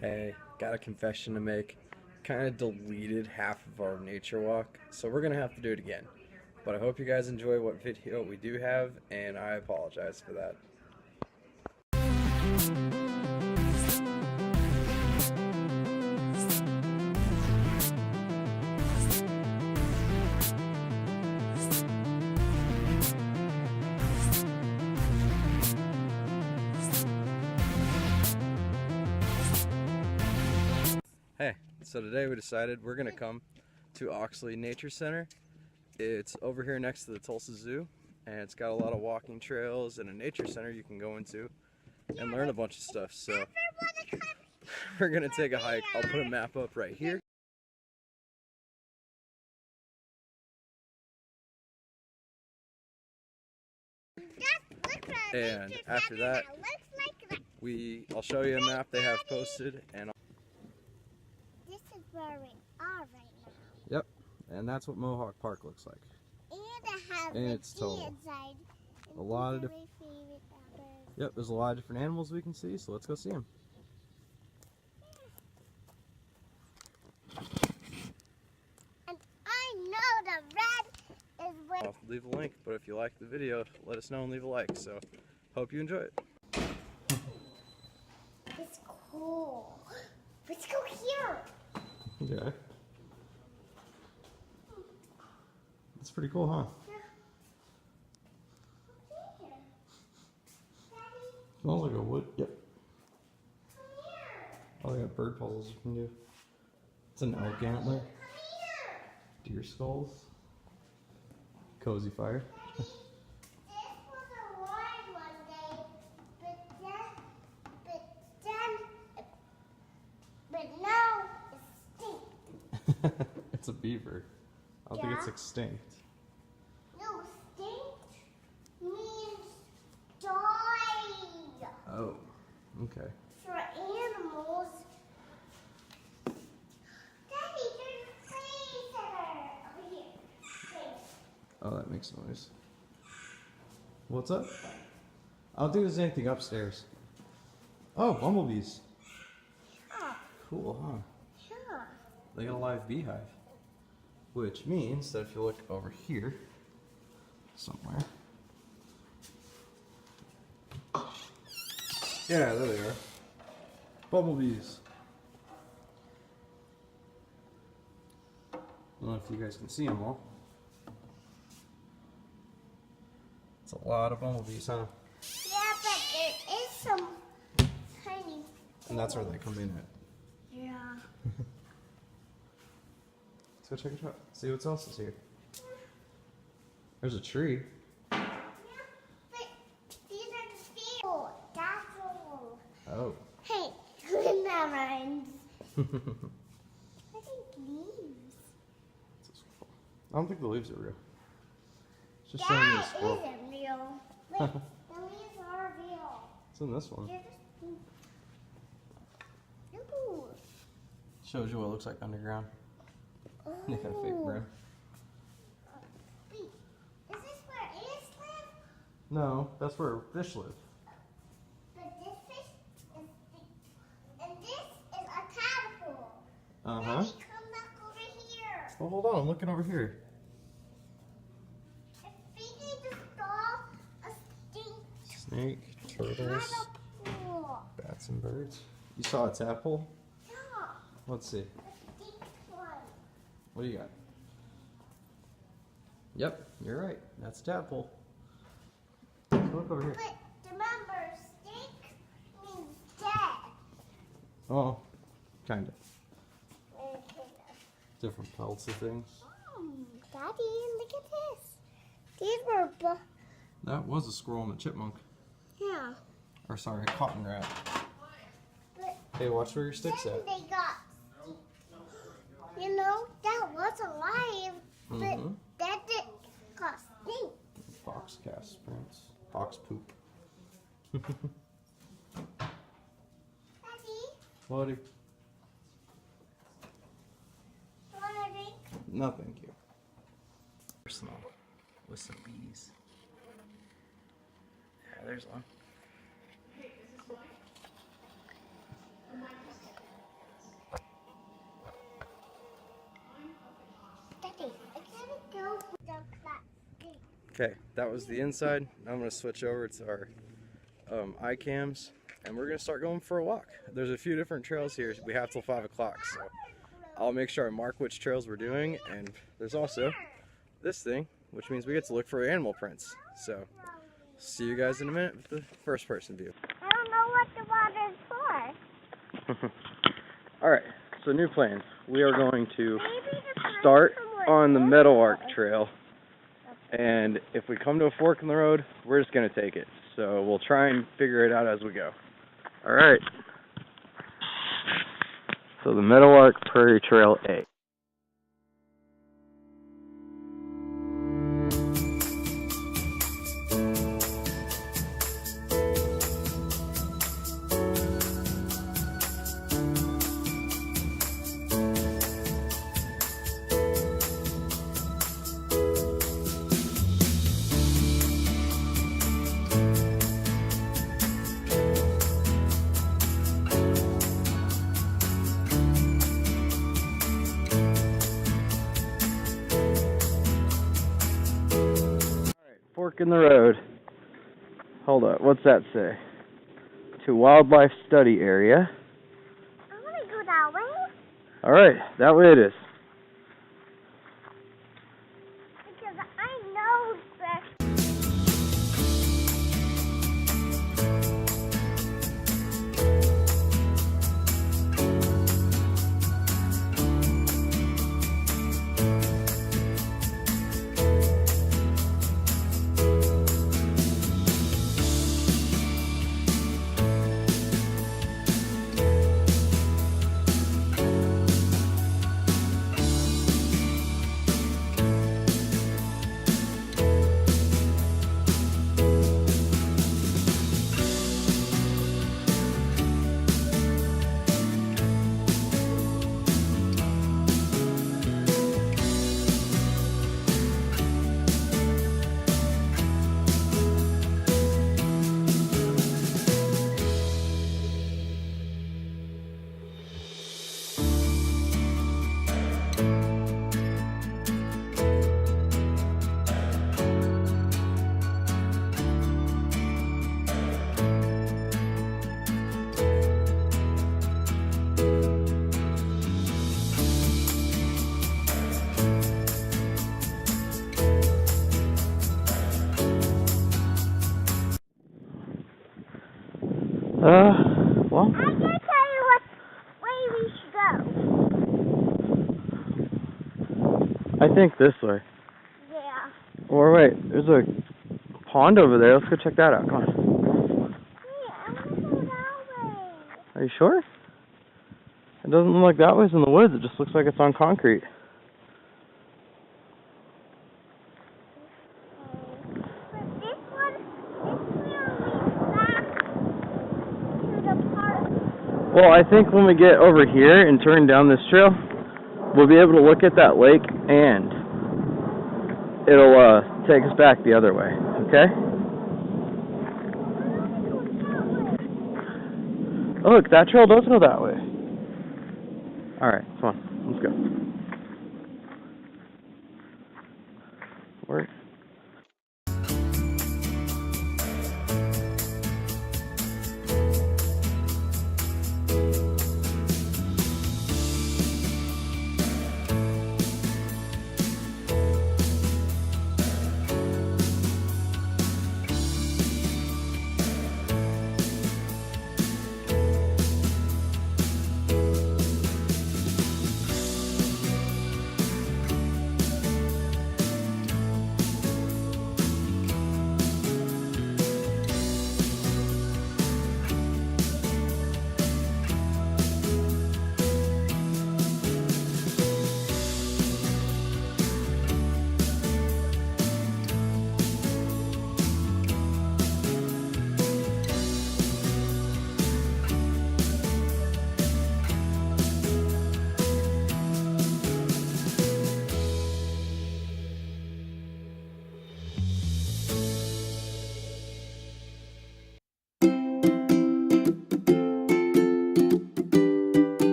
Hey, got a confession to make. Kind of deleted half of our nature walk, so we're gonna have to do it again. But I hope you guys enjoy what video we do have, and I apologize for that. Hey, so today we decided we're gonna come to Oxley Nature Center. It's over here next to the Tulsa Zoo, and it's got a lot of walking trails and a nature center you can go into and learn a bunch of stuff. So we're gonna take a hike. I'll put a map up right here. And after that, I'll show you a map they have posted, and this is where we are right now. yep, and that's what Mohawk Park looks like. And it has And a it's total. inside. A lot of favorite numbers. Yep, there's a lot of different animals we can see, so let's go see them. And I know the red is where. I'll leave a link, but if you like the video, let us know and leave a like. So, hope you enjoy it. It's cool. Let's go here. Yeah. That's pretty cool, huh? Smells like a wood. Yep. Oh, they got bird puzzles you can do. It's an elk antler. Deer skulls. Cozy fire. This was a wine one day, but now it's stink. It's a beaver. I don't think it's extinct. No, stink means died. Oh, okay. For animals. Daddy, there's a play center over here. Okay. Oh, that makes noise. What's up? I don't think there's anything upstairs. Oh, bumblebees. Yeah. Cool, huh? Yeah. They got a live beehive. Which means that if you look over here, somewhere. Yeah, there they are. Bumblebees. I don't know if you guys can see them all. It's a lot of bumblebees, huh? Yeah, but there is some tiny. And that's where they come in at. Yeah. Let's go check it out. See what else is here. There's a tree. Yeah, but these are the stairs. Oh, that's all. Oh. Hey, that rhymes. I think leaves. I don't think the leaves are real. It's just showing you a That squirrel. isn't real. Wait, the leaves are real. It's in this one. They're just. Ooh. Shows you what it looks like underground. They got a fake Ooh. brim. Wait, is this where ants live? No, that's where fish live. But this fish is and this is a tadpole. Uh-huh. Daddy, come back over here. Well, hold on. I'm looking over here. I think I just saw a stink Snake, turtles, tadpole. bats, and birds. You saw a tadpole? Yeah, Let's see. a stink one. What do you got? Yep, you're right. That's a tadpole. Look over here. But remember, stink means dead. Oh, kind of. Different pelts of things. Daddy, look at this. These were, That was a squirrel and a chipmunk. yeah. Or sorry, a cotton rat. But Hey, watch where your stick's then at. they got, you know, that was alive, but that didn't got stink. Fox cast prints. Fox poop. Daddy, What? want a drink? No, thank you. Personal with some bees. Yeah, there's one. Okay, that was the inside. Now I'm going to switch over to our eye cams, and we're going to start going for a walk. There's a few different trails here. We have till 5 o'clock, so I'll make sure I mark which trails we're doing. And there's also this thing, which means we get to look for animal prints. So see you guys in a minute with the first person view. I don't know what the water is for. Alright, so new plan. We are going to start on the Meadowlark Trail, and if we come to a fork in the road, we're just going to take it. So we'll try and figure it out as we go. Alright. So the Meadowlark Prairie Trail A. Fork in the road. Hold up, what's that say? To Wildlife Study Area. I want to go that way. Alright, that way it is. Because I know that. Well, I can tell you what way we should go. I think this way. Yeah. Or wait, there's a pond over there. Let's go check that out. Come on. Yeah, I want to go that way. Are you sure? It doesn't look like that way's in the woods. It just looks like it's on concrete. But this one leads back to the park. Well, I think when we get over here and turn down this trail, we'll be able to look at that lake and it'll take us back the other way. Okay? Oh, look, that trail does go that way. Alright, come on. Let's go. Where?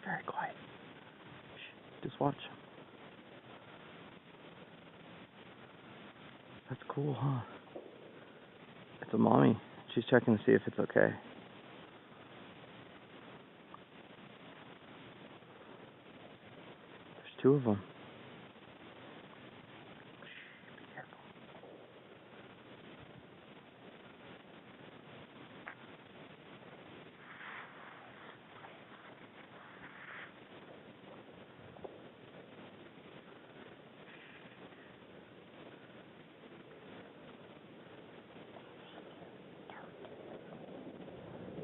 very quiet. Shh, just watch. That's cool, huh? It's a mommy. She's checking to see if it's okay. There's two of them. Shh, be careful.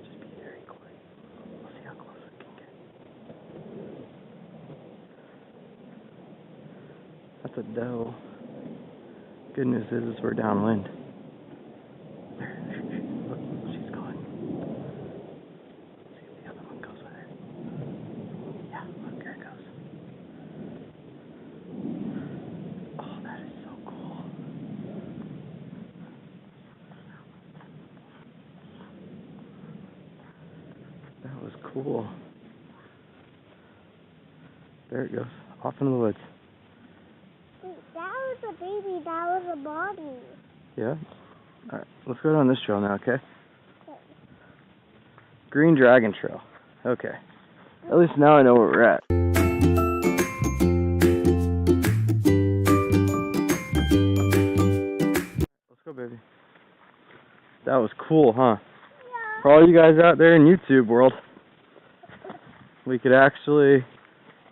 Just be very quiet. We'll see how close we can get. That's a doe. Good news is we're downwind. There, look, she's going. See if the other one goes with her. Yeah, look, there it goes. Oh, that is so cool. That was cool. There it goes, off into the woods. That was a baby, that was a mommy. Yeah? Alright, let's go down this trail now, okay? Okay. Green Dragon Trail. Okay. At least now I know where we're at. Let's go, baby. That was cool, huh? Yeah. For all you guys out there in YouTube world, we could actually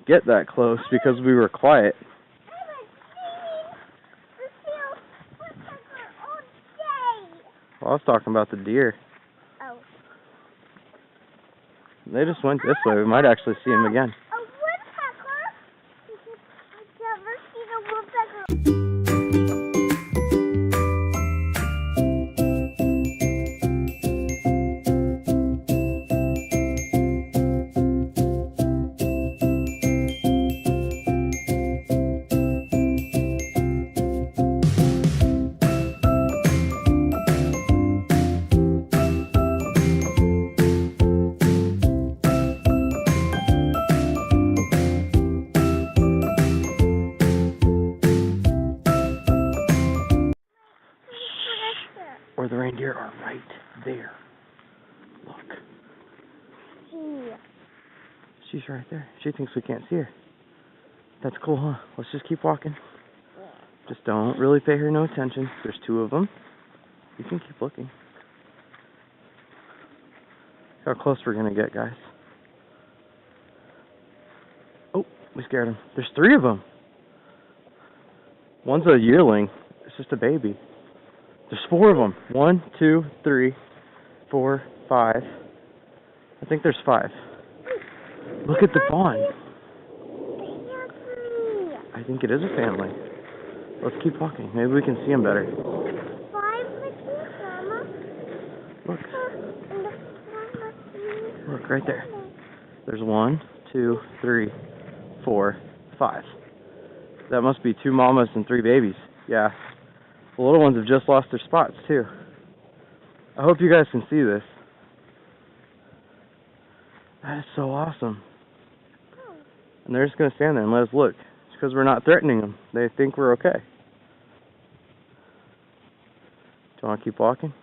get that close because we were quiet. Well, I was talking about the deer. Oh. They just went this way. We might actually see them again. A woodpecker? I've never seen a woodpecker. Or the reindeer are right there. Look. Yeah. She's right there. She thinks we can't see her. That's cool, huh? Let's just keep walking. Just don't really pay her no attention. There's two of them. You can keep looking. Look how close we're going to get, guys. Oh, we scared him. There's three of them. One's a yearling. It's just a baby. There's four of them. 1, 2, 3, 4, 5. I think there's 5. Look at the fawn. I think it is a family. Let's keep walking. Maybe we can see them better. 5 litters, Mama. Look. Look, right there. There's 1, 2, 3, 4, 5. That must be 2 mamas and 3 babies. Yeah. The little ones have just lost their spots, too. I hope you guys can see this. That is so awesome. And they're just going to stand there and let us look. It's because we're not threatening them. They think we're okay. Do you want to keep walking?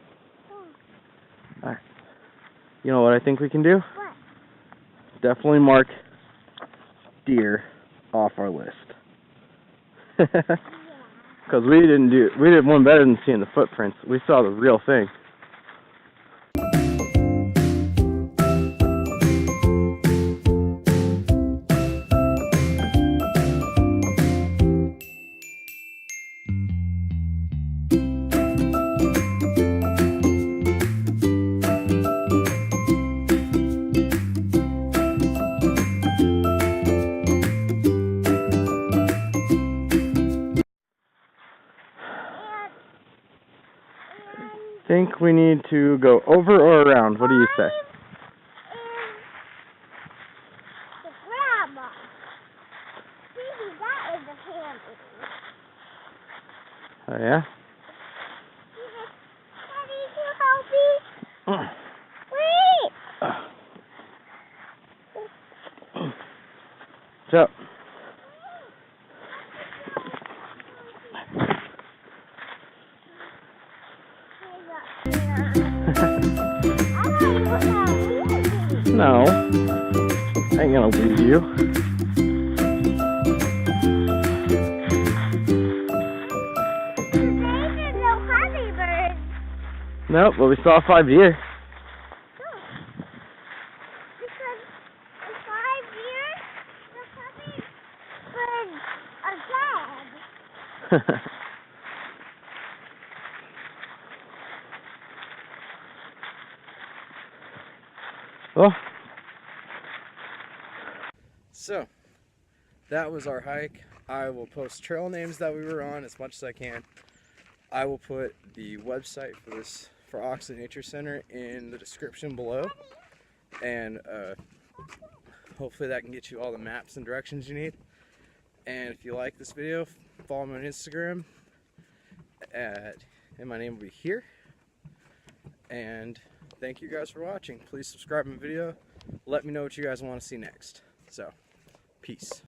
Alright. You know what I think we can do? What? Definitely mark deer off our list. Because we did one better than seeing the footprints. We saw the real thing. Think we need to go over or around? What do you say? The grandma. Maybe that is the family. Oh yeah? Daddy, can you help me? Wait! So, no, I ain't gonna leave you. Nope, but we saw 5 deer. Because in 5 years, the puppies are dead. Well, so that was our hike. I will post trail names that we were on as much as I can. I will put the website for Oxley Nature Center in the description below, and hopefully that can get you all the maps and directions you need. And if you like this video, follow me on Instagram and my name will be here. And thank you guys for watching. Please subscribe to my video. Let me know what you guys want to see next. So, peace.